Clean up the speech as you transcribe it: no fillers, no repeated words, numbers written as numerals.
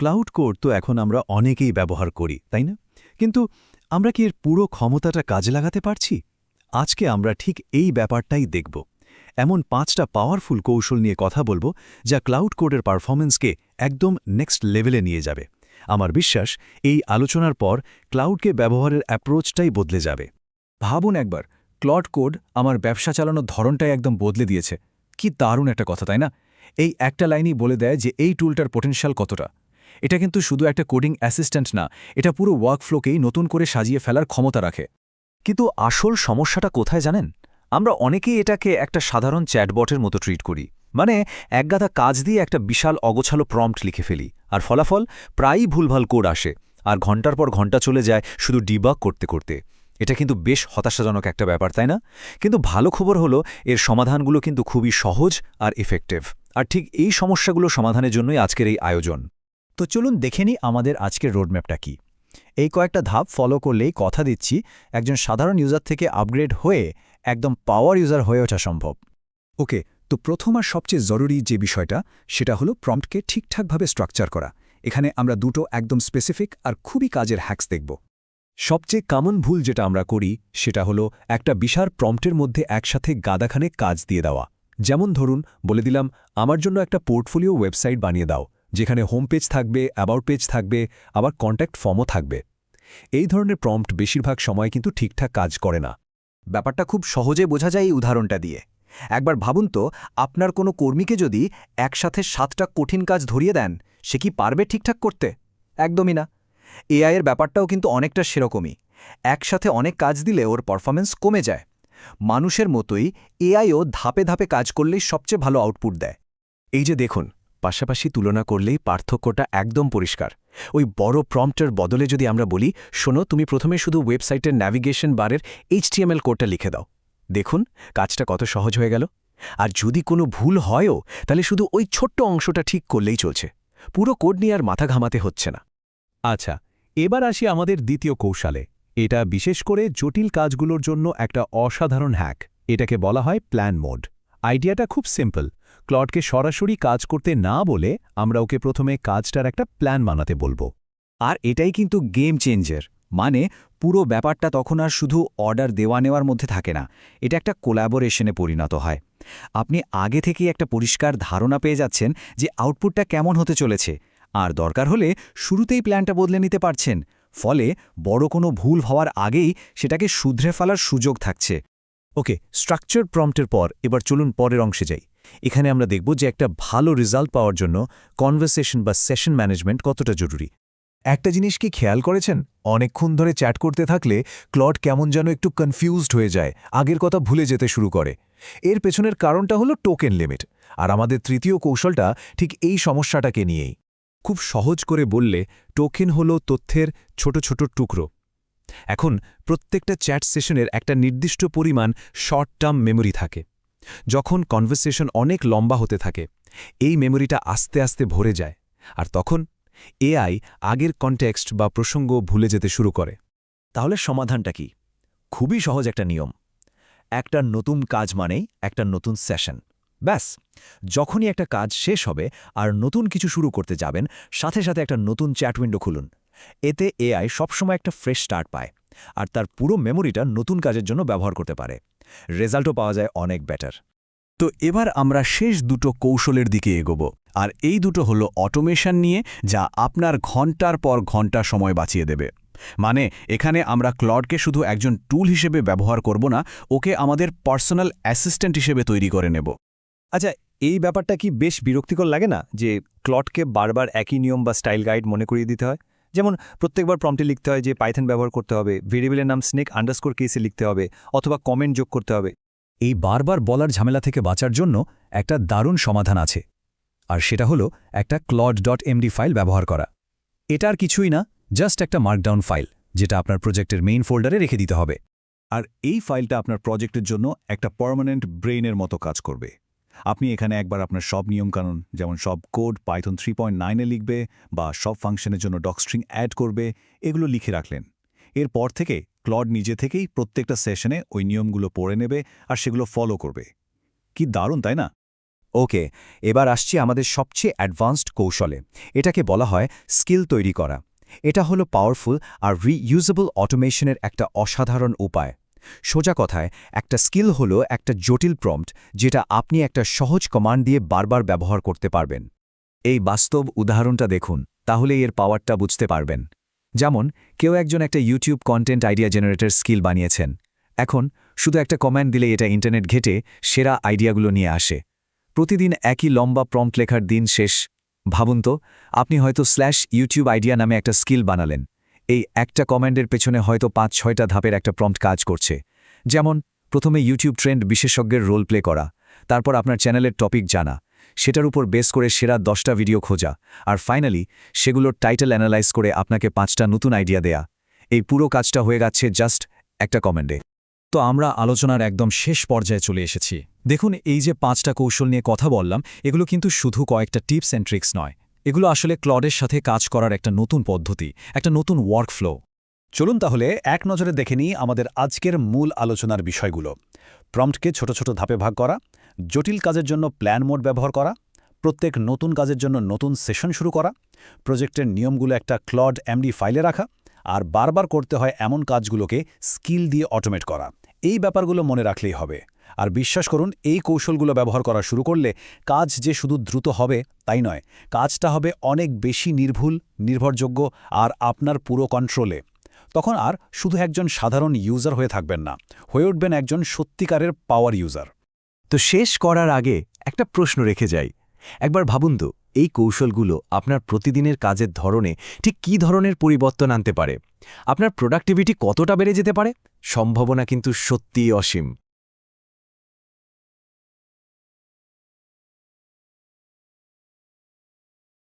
Cloud code তো এখন আমরা অনেকেই ব্যবহার করি, তাই না? কিন্তু আমরা কি এর পুরো ক্ষমতাটা কাজে লাগাতে পারছি? আজকে আমরা ঠিক এই ব্যাপারটাই দেখব। এমন 5টা পাওয়ারফুল কৌশল নিয়ে কথা বলবো যা ক্লাউড কোডের পারফরম্যান্সকে একদম নেক্সট লেভেলে নিয়ে যাবে। আমার বিশ্বাস এই আলোচনার পর ক্লাউডকে ব্যবহারের অ্যাপ্রোচটাই বদলে যাবে। ভাবুন একবার, ক্লড কোড আমার ব্যবসা চালানোর ধরনটাই একদম বদলে দিয়েছে। কি দারুণ একটা কথা, তাই না? এই একটা লাইনই বলে দেয় যে এই টুলটার পোটেনশিয়াল কতটা। এটা কিন্তু শুধু একটা কোডিং অ্যাসিস্ট্যান্ট না, এটা পুরো ওয়ার্কফ্লোকেই নতুন করে সাজিয়ে ফেলার ক্ষমতা রাখে। কিন্তু আসল সমস্যাটা কোথায় জানেন? আমরা অনেকেই এটাকে একটা সাধারণ চ্যাটবটের মতো ট্রিট করি। মানে একগাদা কাজ দিয়ে একটা বিশাল অগোছালো প্রম্পট লিখে ফেলি, আর ফলাফল প্রায়ই ভুলভাল কোড আসে, আর ঘন্টার পর ঘন্টা চলে যায় শুধু ডিবাগ করতে করতে। এটা কিন্তু বেশ হতাশাজনক একটা ব্যাপার, তাই না? কিন্তু ভালো খবর হলো এর সমাধানগুলো কিন্তু খুবই সহজ আর এফেক্টিভ। আর ঠিক এই সমস্যাগুলো সমাধানের জন্যই আজকের এই আয়োজন। তো চলুন দেখে নিই আমাদের আজকের রোডম্যাপটা কি। এই কয়েকটা ধাপ ফলো করলেই কথা দিচ্ছি একজন সাধারণ ইউজার থেকে আপগ্রেড হয়ে একদম পাওয়ার ইউজার হয়ে ওঠা সম্ভব। ওকে, তো প্রথম আর সবচেয়ে জরুরি যে বিষয়টা সেটা হলো প্রম্পটকে ঠিকঠাকভাবে স্ট্রাকচার করা। এখানে আমরা দুটো একদম স্পেসিফিক আর খুবই কাজের হ্যাক্স দেখব। সবচেয়ে কমন ভুল যেটা আমরা করি সেটা হলো একটা বিশাল প্রম্পটের মধ্যে একসাথে গাদাখানে কাজ দিয়ে দেওয়া। যেমন ধরুন, বলে দিলাম আমার জন্য একটা পোর্টফোলিও ওয়েবসাইট বানিয়ে দাও, যেখানে হোম পেজ থাকবে, অ্যাবাউট পেজ থাকবে, আবার কন্ট্যাক্ট ফর্মও থাকবে। এই ধরনের প্রম্পট বেশিরভাগ সময় কিন্তু ঠিকঠাক কাজ করে না। ব্যাপারটা খুব সহজে বোঝা যায় এই উদাহরণটা দিয়ে। একবার ভাবুন তো, আপনার কোনো কর্মীকে যদি একসাথে 7টা কঠিন কাজ ধরিয়ে দেন, সে কি পারবে ঠিকঠাক করতে? একদমই না। এআই এর ব্যাপারটাও কিন্তু অনেকটা সেরকমই। একসাথে অনেক কাজ দিলে ওর পারফরম্যান্স কমে যায়। মানুষের মতোই এআইও ধাপে ধাপে কাজ করলেই সবচেয়ে ভালো আউটপুট দেয়। এই যে দেখুন, পাশাপাশি তুলনা করলেই পার্থক্যটা একদম পরিষ্কার। ওই বড় প্রম্পটের বদলে যদি আমরা বলি, শোনো তুমি প্রথমে শুধু ওয়েবসাইটের ন্যাভিগেশন বারের HTML কোডটা লিখে দাও, দেখুন কাজটা কত সহজ হয়ে গেল। আর যদি কোনো ভুল হয়ও, তাহলে শুধু ওই ছোট্ট অংশটা ঠিক করলেই চলছে, পুরো কোড নিয়ে আর মাথা ঘামাতে হচ্ছে না। আচ্ছা, এবার আসি আমাদের দ্বিতীয় কৌশলে। এটা বিশেষ করে জটিল কাজগুলোর জন্য একটা অসাধারণ হ্যাক। এটাকে বলা হয় প্ল্যান মোড। আইডিয়াটা খুব সিম্পল। ক্লডকে সরাসরি কাজ করতে না বলে আমরা ওকে প্রথমে কাজটার একটা প্ল্যান বানাতে বলবো। আর এটাই কিন্তু গেম চেঞ্জার। মানে পুরো ব্যাপারটা তখন আর শুধু অর্ডার দেওয়া নেওয়ার মধ্যে থাকে না, এটা একটা কোলাবোরেশনে পরিণত হয়। আপনি আগে থেকেই একটা পরিষ্কার ধারণা পেয়ে যাচ্ছেন যে আউটপুটটা কেমন হতে চলেছে, আর দরকার হলে শুরুতেই প্ল্যানটা বদলে নিতে পারছেন। ফলে বড় কোনো ভুল হওয়ার আগেই সেটাকে শুধরে ফেলার সুযোগ থাকছে। ওকে, স্ট্রাকচার প্রম্পটের পর এবার চলুন পরের অংশে যাই। এখানে আমরা দেখব যে একটা ভালো রেজাল্ট পাওয়ার জন্য কনভারসেশন বা সেশন ম্যানেজমেন্ট কতটা জরুরি। একটা জিনিস কি খেয়াল করেছেন, অনেকক্ষণ ধরে চ্যাট করতে থাকলে ক্লড কেমন যেন একটু কনফিউজড হয়ে যায়, আগের কথা ভুলে যেতে শুরু করে। এর পেছনের কারণটা হলো টোকেন লিমিট। আর আমাদের তৃতীয় কৌশলটা ঠিক এই সমস্যাটাকে নিয়েই। খুব সহজ করে বললে, টোকেন হলো তথ্যের ছোট ছোট টুকরো। এখন প্রত্যেকটা চ্যাট সেশনের একটা নির্দিষ্ট পরিমাণ শর্ট টার্ম মেমোরি থাকে। যখন কনভারসেশন অনেক লম্বা হতে থাকে, এই মেমোরিটা আস্তে আস্তে ভরে যায়, আর তখন এআই আগের কনটেক্সট বা প্রসঙ্গ ভুলে যেতে শুরু করে। তাহলে সমাধানটা কি? খুবই সহজ একটা নিয়ম। একটা নতুন কাজ মানেই একটা নতুন সেশন। ব্যাস, যখনই একটা কাজ শেষ হবে আর নতুন কিছু শুরু করতে যাবেন, সাথে সাথে একটা নতুন চ্যাট উইন্ডো খুলুন। এতে এআই সবসময় একটা ফ্রেশ স্টার্ট পায়, আর তার পুরো মেমোরিটা নতুন কাজের জন্য ব্যবহার করতে পারে। রেজাল্টও পাওয়া যায় অনেক বেটার। তো এবার আমরা শেষ দুটো কৌশলের দিকে এগোব, আর এই দুটো হলো অটোমেশন নিয়ে, যা আপনার ঘন্টার পর ঘন্টা সময় বাঁচিয়ে দেবে। মানে এখানে আমরা ক্লডকে শুধু একজন টুল হিসেবে ব্যবহার করব না, ওকে আমাদের পার্সোনাল অ্যাসিস্ট্যান্ট হিসেবে তৈরি করে নেব। আচ্ছা, এই ব্যাপারটা কি বেশ বিরক্তিকর লাগে না, যে ক্লডকে বারবার একই নিয়ম বা স্টাইল গাইড মনে করিয়ে দিতে হয়? যেমন প্রত্যেকবার প্রম্পটে লিখতে হয় যে পাইথন ব্যবহার করতে হবে, ভেরিয়েবলের নাম স্নেক আন্ডারস্কোর কেসে লিখতে হবে, অথবা কমেন্ট যোগ করতে হবে। এই বারবার বলার ঝামেলা থেকে বাঁচার জন্য একটা দারুণ সমাধান আছে, আর সেটা হলো একটা claude.md ফাইল ব্যবহার করা। এটা আর কিছুই না, জাস্ট একটা মার্কডাউন ফাইল, যেটা আপনার প্রজেক্টের মেইন ফোল্ডারে রেখে দিতে হবে। আর এই ফাইলটা আপনার প্রজেক্টের জন্য একটা পার্মানেন্ট ব্রেইনের মতো কাজ করবে। আপনি এখানে একবার আপনার সব নিয়মকানুন, যেমন সব কোড পাইথন 3.9-এ লিখবে বা সব ফাংশনের জন্য ডকস্ট্রিং অ্যাড করবে, এগুলো লিখে রাখলেন। এরপর থেকে ক্লড নিজে থেকেই প্রত্যেকটা সেশনে ওই নিয়মগুলো পড়ে নেবে আর সেগুলো ফলো করবে। কি দারুণ, তাই না? ওকে, এবার আসছি আমাদের সবচেয়ে অ্যাডভান্সড কৌশলে। এটাকে বলা হয় স্কিল তৈরি করা। এটা হলো পাওয়ারফুল আর রিইউজেবল অটোমেশনের একটা অসাধারণ উপায়। সোজা কথায়, একটা স্কিল হলো একটা জটিল প্রম্পট যেটা আপনি একটা সহজ কমান্ড দিয়ে বারবার ব্যবহার করতে পারবেন। এই বাস্তব উদাহরণটা দেখুন, তাহলে এর পাওয়ারটা বুঝতে পারবেন। যেমন কেউ একজন একটা YouTube content idea generator skill বানিয়েছেন। এখন শুধু একটা কমান্ড দিলে এটা ইন্টারনেট ঘেটে সেরা আইডিয়াগুলো নিয়ে আসে। প্রতিদিন একই লম্বা প্রম্পট লেখার দিন শেষ। ভাবুন তো, আপনি হয়তো /YouTube আইডিয়া নামে একটা স্কিল বানালেন। এই একটা কমান্ডের পেছনে হয়তো ৫-৬টা ধাপের একটা প্রম্পট কাজ করছে। যেমন প্রথমে ইউটিউব ট্রেন্ড বিশেষজ্ঞের রোল প্লে করা, তারপর আপনার চ্যানেলের টপিক জানা, সেটার উপর বেস করে সেরা 10টা ভিডিও খোঁজা, আর ফাইনালি সেগুলোর টাইটেল অ্যানালাইজ করে আপনাকে 5টা নতুন আইডিয়া দেয়া। এই পুরো কাজটা হয়ে যাচ্ছে জাস্ট একটা কমেন্টে। তো আমরা আলোচনার একদম শেষ পর্যায়ে চলে এসেছি। দেখুন, এই যে 5টা কৌশল নিয়ে কথা বললাম, এগুলো কিন্তু শুধু কয়েকটা টিপস অ্যান্ড ট্রিক্স নয়। এগুলো আসলে ক্লডের সাথে কাজ করার একটা নতুন পদ্ধতি, একটা নতুন ওয়ার্কফ্লো। চলুন তাহলে এক নজরে দেখে নিই আমাদের আজকের মূল আলোচনার বিষয়গুলো। প্রম্পটকে ছোট ছোট ধাপে ভাগ করা, জটিল কাজের জন্য প্ল্যান মোড ব্যবহার করা, প্রত্যেক নতুন কাজের জন্য নতুন সেশন শুরু করা, প্রজেক্টের নিয়মগুলো একটা ক্লড এমডি ফাইলে রাখা, আর বারবার করতে হয় এমন কাজগুলোকে স্কিল দিয়ে অটোমেট করা। এই ব্যাপারগুলো মনে রাখলেই হবে। আর বিশ্বাস করুন, এই কৌশলগুলো ব্যবহার করা শুরু করলে কাজ যে শুধু দ্রুত হবে তাই নয়, কাজটা হবে অনেক বেশি নির্ভুল, নির্ভরযোগ্য আর আপনার পুরো কন্ট্রোলে। তখন আর শুধু একজন সাধারণ ইউজার হয়ে থাকবেন না, হয়ে উঠবেন একজন সত্যিকারের পাওয়ার ইউজার। তো শেষ করার আগে একটা প্রশ্ন রেখে যাই। একবার ভাবুন তো, এই কৌশলগুলো আপনার প্রতিদিনের কাজের ধরনে ঠিক কী ধরনের পরিবর্তন আনতে পারে? আপনার প্রোডাক্টিভিটি কতটা বেড়ে যেতে পারে? সম্ভাবনা কিন্তু সত্যিই অসীম।